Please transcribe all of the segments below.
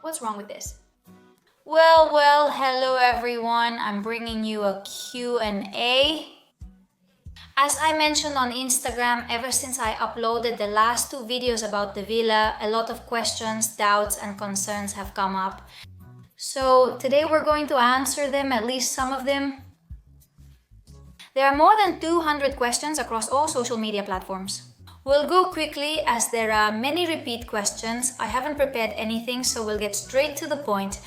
What's wrong with this? Well, hello everyone. I'm bringing you a Q&A. As I mentioned on Instagram, ever since I uploaded the last two videos about the villa, a lot of questions, doubts, and concerns have come up. So today we're going to answer them, at least some of them. There are more than 200 questions across all social media platforms. We'll go quickly as there are many repeat questions. I haven't prepared anything, so we'll get straight to the point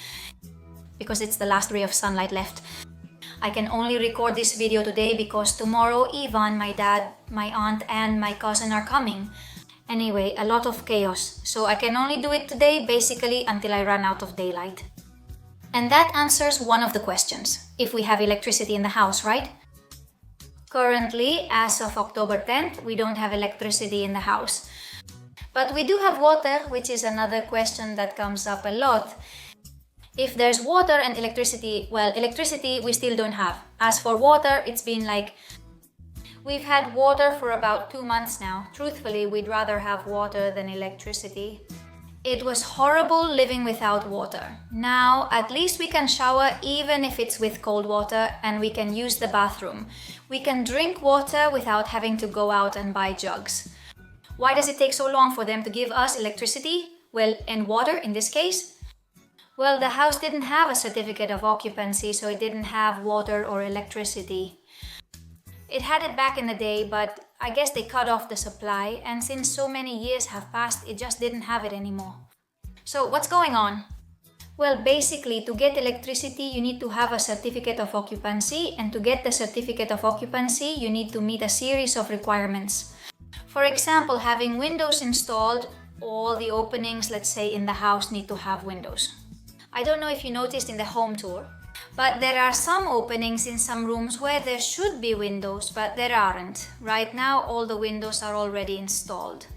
because it's the last ray of sunlight left. I can only record this video today because tomorrow Ivan, my dad, my aunt, and my cousin are coming. Anyway, a lot of chaos, so I can only do it today basically until I run out of daylight. And that answers one of the questions. If we have electricity in the house, right? Currently, as of October 10th, we don't have electricity in the house. But we do have water, which is another question that comes up a lot. If there's water and electricity, well, electricity we still don't have. As for water, it's been like, we've had water for about 2 months now. Truthfully, we'd rather have water than electricity. It was horrible living without water. Now, at least we can shower even if it's with cold water, and we can use the bathroom. We can drink water without having to go out and buy jugs. Why does it take so long for them to give us electricity? Well, and water in this case? Well, the house didn't have a certificate of occupancy, so it didn't have water or electricity. It had it back in the day, but I guess they cut off the supply, and since so many years have passed, it just didn't have it anymore. So what's going on? Well, basically, to get electricity, you need to have a certificate of occupancy, and to get the certificate of occupancy, you need to meet a series of requirements. For example, having windows installed, all the openings, let's say, in the house need to have windows. I don't know if you noticed in the home tour, but there are some openings in some rooms where there should be windows, but there aren't. Right now, all the windows are already installed.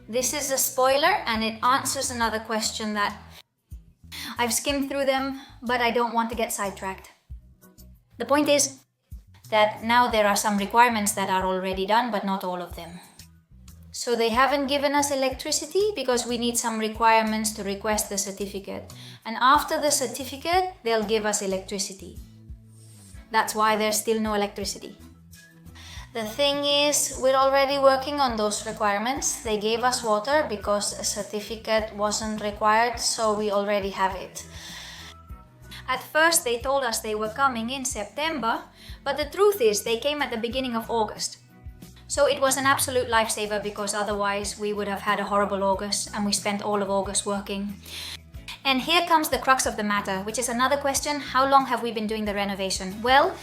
This is a spoiler, and it answers another question that I've skimmed through them, but I don't want to get sidetracked. The point is that now there are some requirements that are already done, but not all of them. So they haven't given us electricity because we need some requirements to request the certificate. And after the certificate, they'll give us electricity. That's why there's still no electricity. The thing is, we're already working on those requirements. They gave us water because a certificate wasn't required, so we already have it. At first, they told us they were coming in September, but the truth is they came at the beginning of August. So it was an absolute lifesaver because otherwise we would have had a horrible August, and we spent all of August working. And here comes the crux of the matter, which is another question. How long have we been doing the renovation? Well,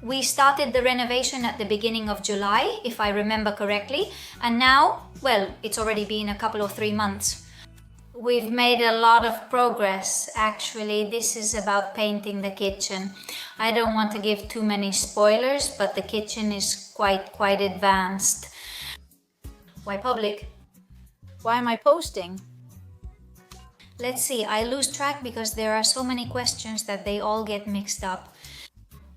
we started the renovation at the beginning of July, if I remember correctly. And now, well, it's already been a couple of 3 months. We've made a lot of progress. Actually, this is about painting the kitchen. I don't want to give too many spoilers, but the kitchen is quite advanced. Why public? Why am I posting? Let's see, I lose track because there are so many questions that they all get mixed up.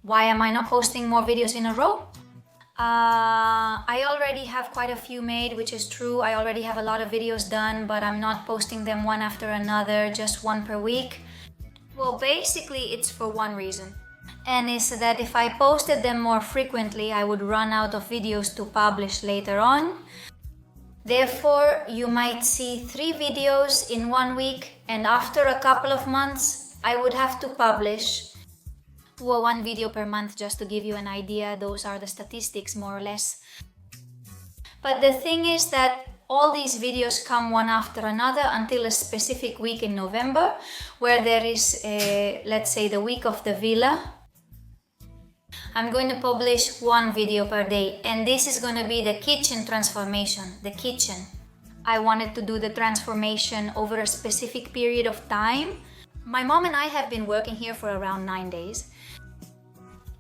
Why am I not posting more videos in a row? I already have quite a few made, which is true. I already have a lot of videos done, but I'm not posting them one after another, just one per week. Well, basically it's for one reason. And it's that if I posted them more frequently, I would run out of videos to publish later on. Therefore, you might see 3 videos in 1 week, and after a couple of months, I would have to publish 1 video per month, just to give you an idea. Those are the statistics, more or less. But the thing is that all these videos come one after another until a specific week in November, where there is, let's say, the week of the villa. I'm going to publish 1 video per day, and this is going to be the kitchen transformation, the kitchen. I wanted to do the transformation over a specific period of time. My mom and I have been working here for around 9 days.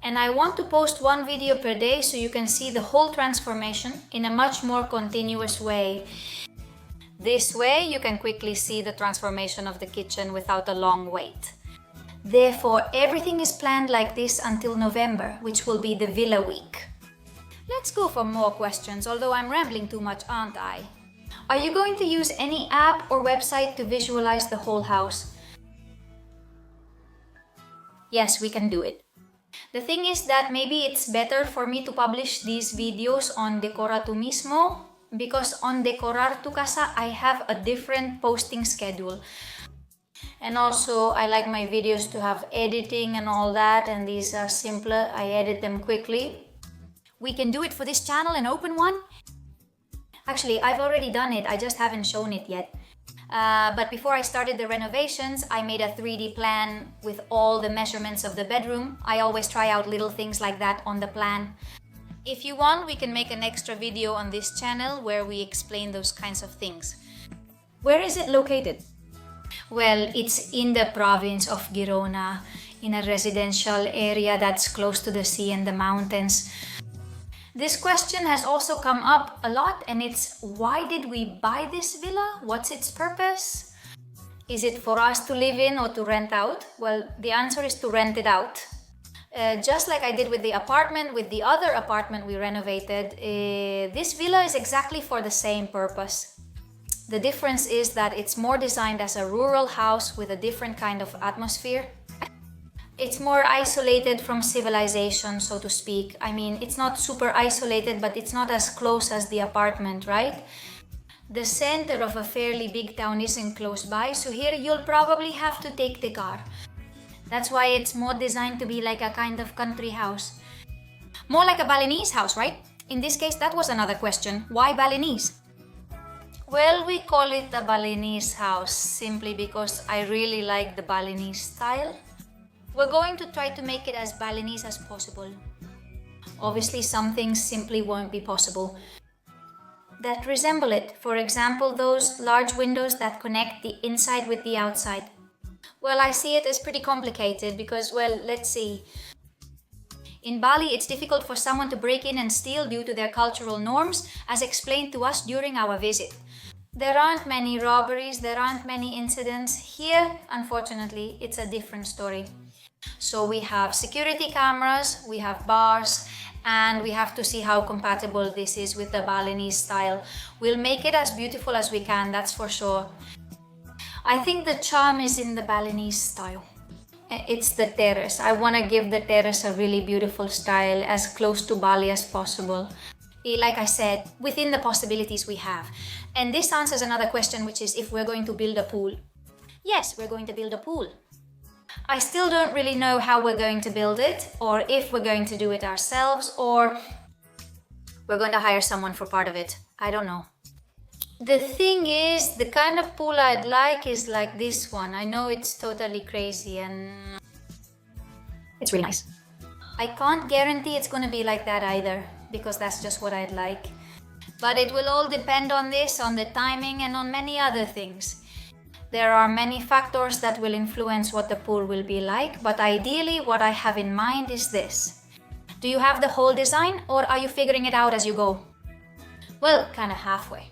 And I want to post 1 video per day so you can see the whole transformation in a much more continuous way. This way you can quickly see the transformation of the kitchen without a long wait. Therefore, everything is planned like this until November, which will be the Villa Week. Let's go for more questions, although I'm rambling too much, aren't I? Are you going to use any app or website to visualize the whole house? Yes, we can do it. The thing is that maybe it's better for me to publish these videos on Decora Tu mismo, because on Decorar Tu Casa I have a different posting schedule. And also I like my videos to have editing and all that, and these are simpler. I edit them quickly. We can do it for this channel and open one. Actually, I've already done it, I just haven't shown it yet. But before I started the renovations, I made a 3D plan with all the measurements of the bedroom. I always try out little things like that on the plan. If you want, we can make an extra video on this channel where we explain those kinds of things. Where is it located? Well, it's in the province of Girona, in a residential area that's close to the sea and the mountains. This question has also come up a lot, and it's, why did we buy this villa? What's its purpose? Is it for us to live in or to rent out? Well, the answer is to rent it out. Just like I did with the apartment, with the other apartment we renovated, this villa is exactly for the same purpose. The difference is that it's more designed as a rural house with a different kind of atmosphere. It's more isolated from civilization, so to speak. I mean, it's not super isolated, but it's not as close as the apartment, right? The center of a fairly big town isn't close by, so here you'll probably have to take the car. That's why it's more designed to be like a kind of country house. More like a Balinese house, right? In this case, that was another question. Why Balinese? Well, we call it a Balinese house simply because I really like the Balinese style. We're going to try to make it as Balinese as possible. Obviously, some things simply won't be possible that resemble it. For example, those large windows that connect the inside with the outside. Well, I see it as pretty complicated because, well, let's see. In Bali, it's difficult for someone to break in and steal due to their cultural norms, as explained to us during our visit. There aren't many robberies, there aren't many incidents. Here, unfortunately, it's a different story. So we have security cameras, we have bars, and we have to see how compatible this is with the Balinese style. We'll make it as beautiful as we can, that's for sure. I think the charm is in the Balinese style. It's the terrace. I want to give the terrace a really beautiful style, as close to Bali as possible. Like I said, within the possibilities we have. And this answers another question, which is if we're going to build a pool. Yes, we're going to build a pool. I still don't really know how we're going to build it, or if we're going to do it ourselves, or we're going to hire someone for part of it. I don't know. The thing is, the kind of pool I'd like is like this one. I know it's totally crazy and it's really nice. I can't guarantee it's going to be like that either, because that's just what I'd like. But it will all depend on this, on the timing, and on many other things. There are many factors that will influence what the pool will be like, but ideally what I have in mind is this. Do you have the whole design, or are you figuring it out as you go? Well, kind of halfway.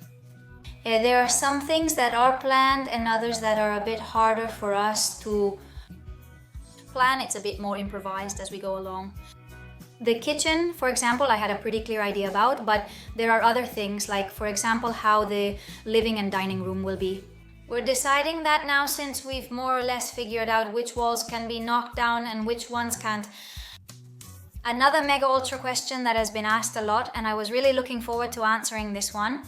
There are some things that are planned and others that are a bit harder for us to plan. It's a bit more improvised as we go along. The kitchen, for example, I had a pretty clear idea about, but there are other things, like for example how the living and dining room will be. We're deciding that now, since we've more or less figured out which walls can be knocked down and which ones can't. Another mega ultra question that has been asked a lot, and I was really looking forward to answering this one.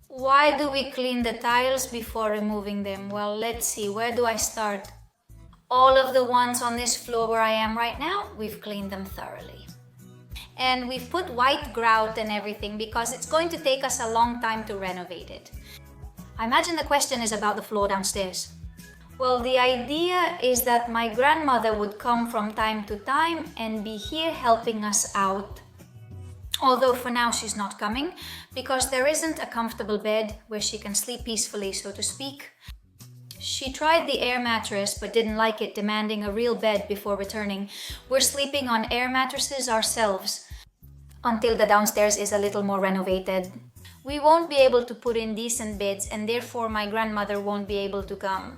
Why do we clean the tiles before removing them? Well, let's see, where do I start? All of the ones on this floor where I am right now, we've cleaned them thoroughly. And we've put white grout and everything because it's going to take us a long time to renovate it. I imagine the question is about the floor downstairs. Well, the idea is that my grandmother would come from time to time and be here helping us out. Although for now she's not coming, because there isn't a comfortable bed where she can sleep peacefully, so to speak. She tried the air mattress but didn't like it, demanding a real bed before returning. We're sleeping on air mattresses ourselves until the downstairs is a little more renovated. We won't be able to put in decent beds, and therefore my grandmother won't be able to come.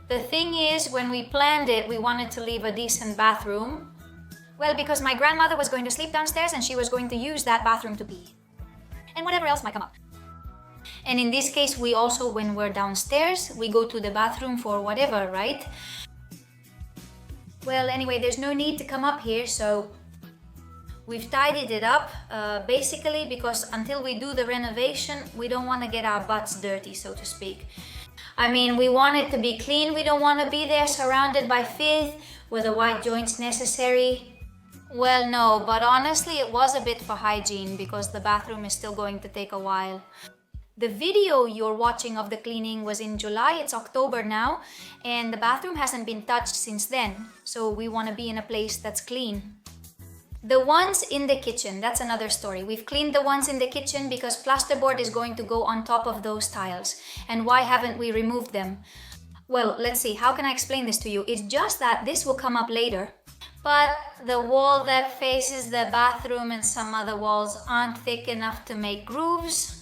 The thing is, when we planned it, we wanted to leave a decent bathroom. Well, because my grandmother was going to sleep downstairs and she was going to use that bathroom to pee. And whatever else might come up. And in this case, we also, when we're downstairs, we go to the bathroom for whatever, right? Well, anyway, there's no need to come up here, so we've tidied it up, basically because until we do the renovation, we don't want to get our butts dirty, so to speak. I mean, we want it to be clean. We don't want to be there surrounded by filth with the white joints necessary. Well, no, but honestly, it was a bit for hygiene because the bathroom is still going to take a while. The video you're watching of the cleaning was in July. It's October now, and the bathroom hasn't been touched since then. So we want to be in a place that's clean. The ones in the kitchen, that's another story. We've cleaned the ones in the kitchen because plasterboard is going to go on top of those tiles. And why haven't we removed them? Well, let's see. How can I explain this to you? It's just that this will come up later. But the wall that faces the bathroom and some other walls aren't thick enough to make grooves.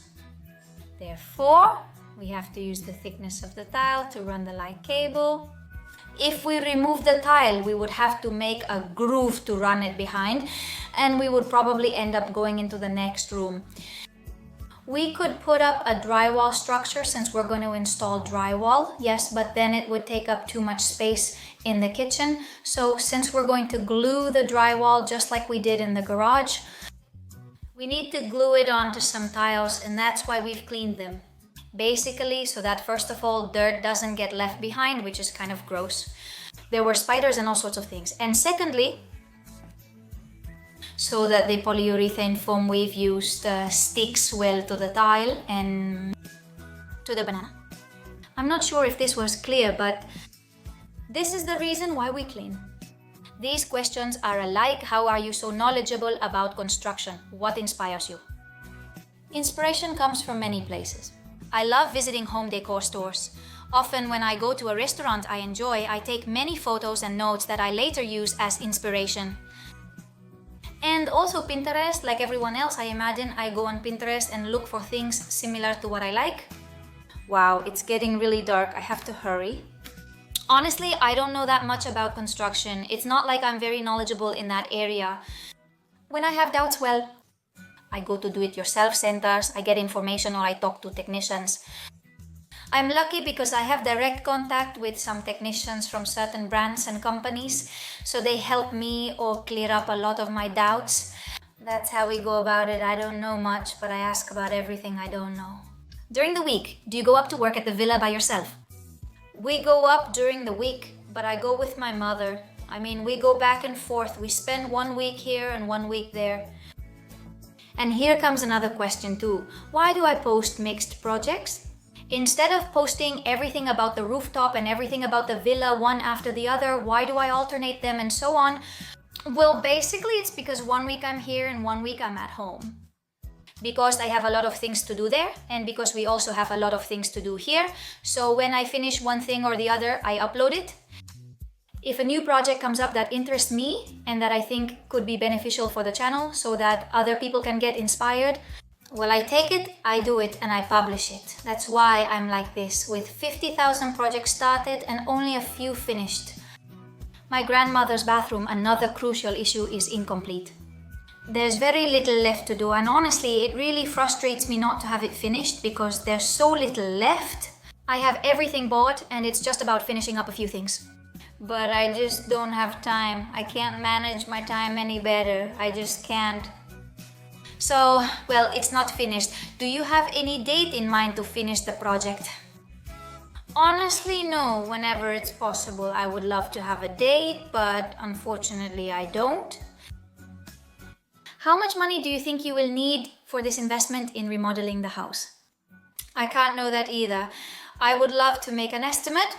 Therefore, we have to use the thickness of the tile to run the light cable. If we remove the tile, we would have to make a groove to run it behind, and we would probably end up going into the next room. We could put up a drywall structure since we're going to install drywall, yes, but then it would take up too much space in the kitchen. So since we're going to glue the drywall just like we did in the garage, we need to glue it onto some tiles, and that's why we've cleaned them. Basically, so that first of all, dirt doesn't get left behind, which is kind of gross. There were spiders and all sorts of things. And secondly, so that the polyurethane foam we've used sticks well to the tile and to the banana. I'm not sure if this was clear, but this is the reason why we clean. These questions are alike. How are you so knowledgeable about construction? What inspires you? Inspiration comes from many places. I love visiting home decor stores. Often when I go to a restaurant I enjoy, I take many photos and notes that I later use as inspiration. And also Pinterest, like everyone else, I imagine I go on Pinterest and look for things similar to what I like. Wow, it's getting really dark. I have to hurry. Honestly, I don't know that much about construction. It's not like I'm very knowledgeable in that area. When I have doubts, well, I go to do-it-yourself centers, I get information, or I talk to technicians. I'm lucky because I have direct contact with some technicians from certain brands and companies, so they help me or clear up a lot of my doubts. That's how we go about it. I don't know much, but I ask about everything I don't know. During the week, do you go up to work at the villa by yourself? We go up during the week, but I go with my mother. I mean, we go back and forth. We spend 1 week here and 1 week there. And here comes another question too. Why do I post mixed projects? Instead of posting everything about the rooftop and everything about the villa one after the other, why do I alternate them and so on? Well, basically it's because 1 week I'm here and 1 week I'm at home. Because I have a lot of things to do there, and because we also have a lot of things to do here. So when I finish one thing or the other, I upload it. If a new project comes up that interests me and that I think could be beneficial for the channel so that other people can get inspired, well, I take it, I do it, and I publish it. That's why I'm like this, with 50,000 projects started and only a few finished. My grandmother's bathroom, another crucial issue, is incomplete. There's very little left to do, and honestly, it really frustrates me not to have it finished because there's so little left. I have everything bought and it's just about finishing up a few things. But I just don't have time. I can't manage my time any better. I just can't. So, well, it's not finished. Do you have any date in mind to finish the project? Honestly, no. Whenever it's possible, I would love to have a date, but unfortunately I don't. How much money do you think you will need for this investment in remodeling the house? I can't know that either. I would love to make an estimate,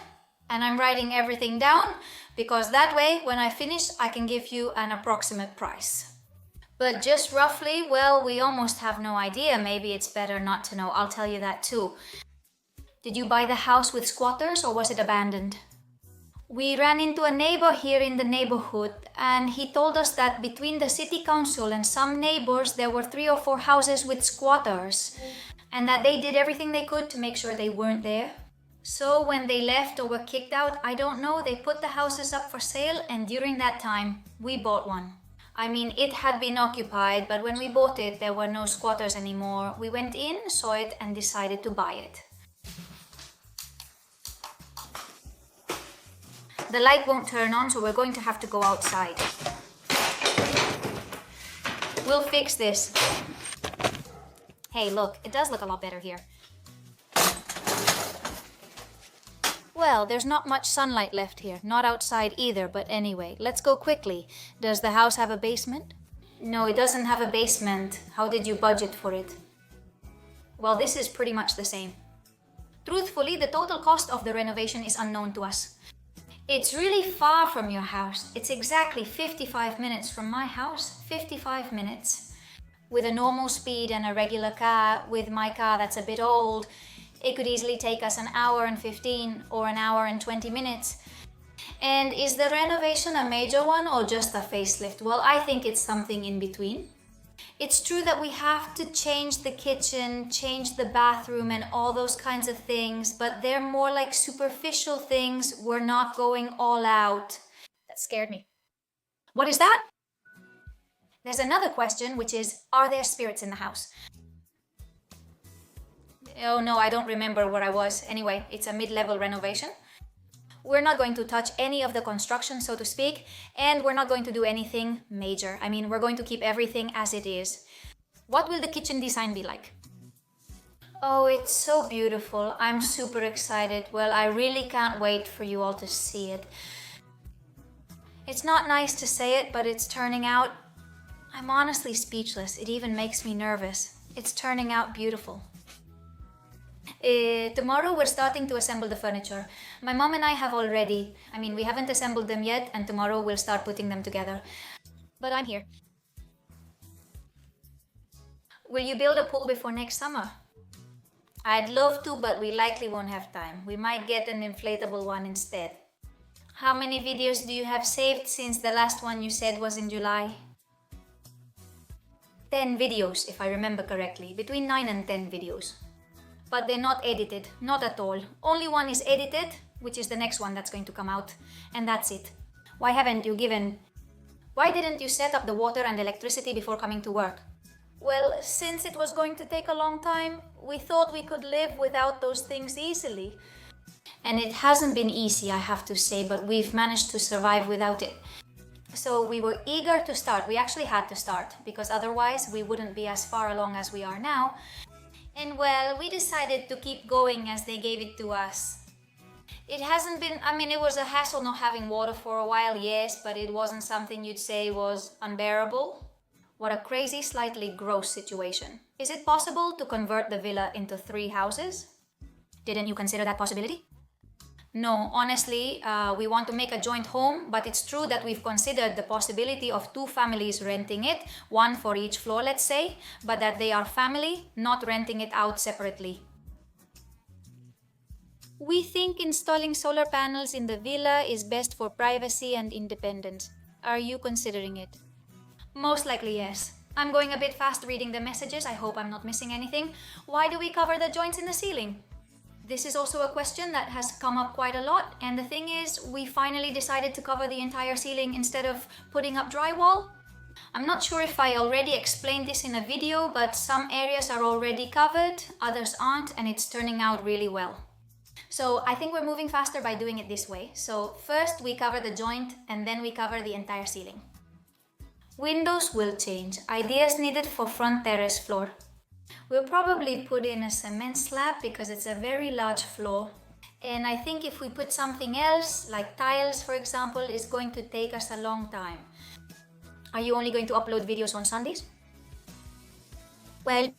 and I'm writing everything down because that way, when I finish, I can give you an approximate price. But just roughly, well, we almost have no idea. Maybe it's better not to know. I'll tell you that too. Did you buy the house with squatters or was it abandoned? We ran into a neighbor here in the neighborhood, and he told us that between the city council and some neighbors, there were 3 or 4 houses with squatters, and that they did everything they could to make sure they weren't there. So when they left or were kicked out, I don't know, they put the houses up for sale, and during that time, we bought one. I mean, it had been occupied, but when we bought it, there were no squatters anymore. We went in, saw it, and decided to buy it. The light won't turn on, so we're going to have to go outside. We'll fix this. Hey, look, it does look a lot better here. Well, there's not much sunlight left here, not outside either, but anyway, let's go quickly. Does the house have a basement? No, it doesn't have a basement. How did you budget for it? Well, this is pretty much the same. Truthfully, the total cost of the renovation is unknown to us. It's really far from your house. It's exactly 55 minutes from my house. 55 minutes. With a normal speed and a regular car, with my car that's a bit old, it could easily take us an hour and 15 or an hour and 20 minutes. And is the renovation a major one or just a facelift? Well, I think it's something in between. It's true that we have to change the kitchen, change the bathroom and all those kinds of things, but they're more like superficial things. We're not going all out. That scared me. What is that? There's another question, which is, are there spirits in the house? Oh no, I don't remember where I was. Anyway, it's a mid-level renovation. We're not going to touch any of the construction, so to speak, and we're not going to do anything major. I mean, we're going to keep everything as it is. What will the kitchen design be like? Oh, it's so beautiful. I'm super excited. Well, I really can't wait for you all to see it. It's not nice to say it, but it's turning out... I'm honestly speechless. It even makes me nervous. It's turning out beautiful. Tomorrow we're starting to assemble the furniture. My mom and I have already. We haven't assembled them yet, and tomorrow we'll start putting them together. But I'm here. Will you build a pool before next summer? I'd love to, but we likely won't have time. We might get an inflatable one instead. How many videos do you have saved since the last one you said was in July? 10 videos, if I remember correctly. Between 9 and 10 videos. But they're not edited, not at all. Only one is edited, which is the next one that's going to come out. And that's it. Why didn't you set up the water and electricity before coming to work? Well, since it was going to take a long time, we thought we could live without those things easily. And it hasn't been easy, I have to say, but we've managed to survive without it. So we were eager to start. We actually had to start, because otherwise we wouldn't be as far along as we are now. And well, we decided to keep going as they gave it to us. It hasn't been, it was a hassle not having water for a while, yes, but it wasn't something you'd say was unbearable. What a crazy, slightly gross situation. Is it possible to convert the villa into 3 houses? Didn't you consider that possibility? No, honestly, we want to make a joint home, but it's true that we've considered the possibility of 2 families renting it, 1 for each floor, let's say, but that they are family, not renting it out separately. We think installing solar panels in the villa is best for privacy and independence. Are you considering it? Most likely, yes. I'm going a bit fast reading the messages. I hope I'm not missing anything. Why do we cover the joints in the ceiling? This is also a question that has come up quite a lot, and the thing is, we finally decided to cover the entire ceiling instead of putting up drywall. I'm not sure if I already explained this in a video, but some areas are already covered, others aren't, and it's turning out really well. So I think we're moving faster by doing it this way. So first we cover the joint, and then we cover the entire ceiling. Windows will change. Ideas needed for front terrace floor. We'll probably put in a cement slab because it's a very large floor. And I think if we put something else, like tiles for example, it's going to take us a long time. Are you only going to upload videos on Sundays? Well,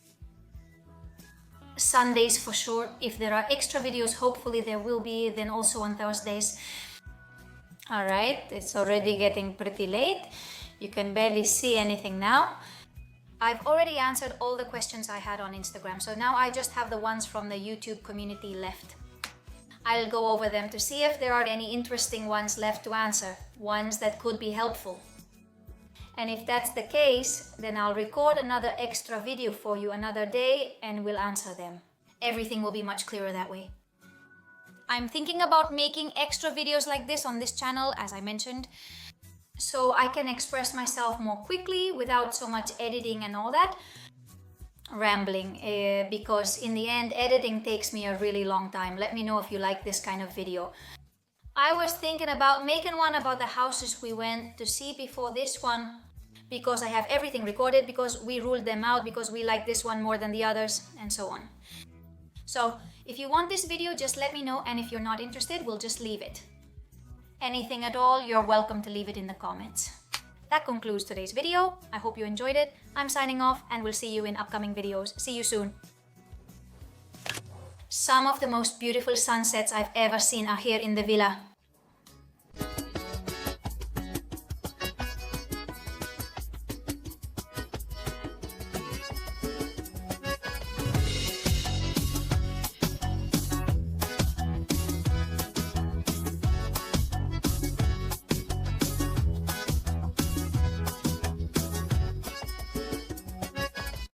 Sundays for sure. If there are extra videos, hopefully there will be, then also on Thursdays. Alright, it's already getting pretty late. You can barely see anything now. I've already answered all the questions I had on Instagram, so now I just have the ones from the YouTube community left. I'll go over them to see if there are any interesting ones left to answer, ones that could be helpful. And if that's the case, then I'll record another extra video for you another day and we'll answer them. Everything will be much clearer that way. I'm thinking about making extra videos like this on this channel, as I mentioned. so I can express myself more quickly without so much editing and all that. Rambling, because in the end editing takes me a really long time. Let me know if you like this kind of video. I was thinking about making one about the houses we went to see before this one, because I have everything recorded, because we ruled them out, because we like this one more than the others, and so on. So if you want this video, just let me know, and if you're not interested, we'll just leave it. Anything at all, you're welcome to leave it in the comments. That concludes today's video. I hope you enjoyed it. I'm signing off, and we'll see you in upcoming videos. See you soon. Some of the most beautiful sunsets I've ever seen are here in the villa.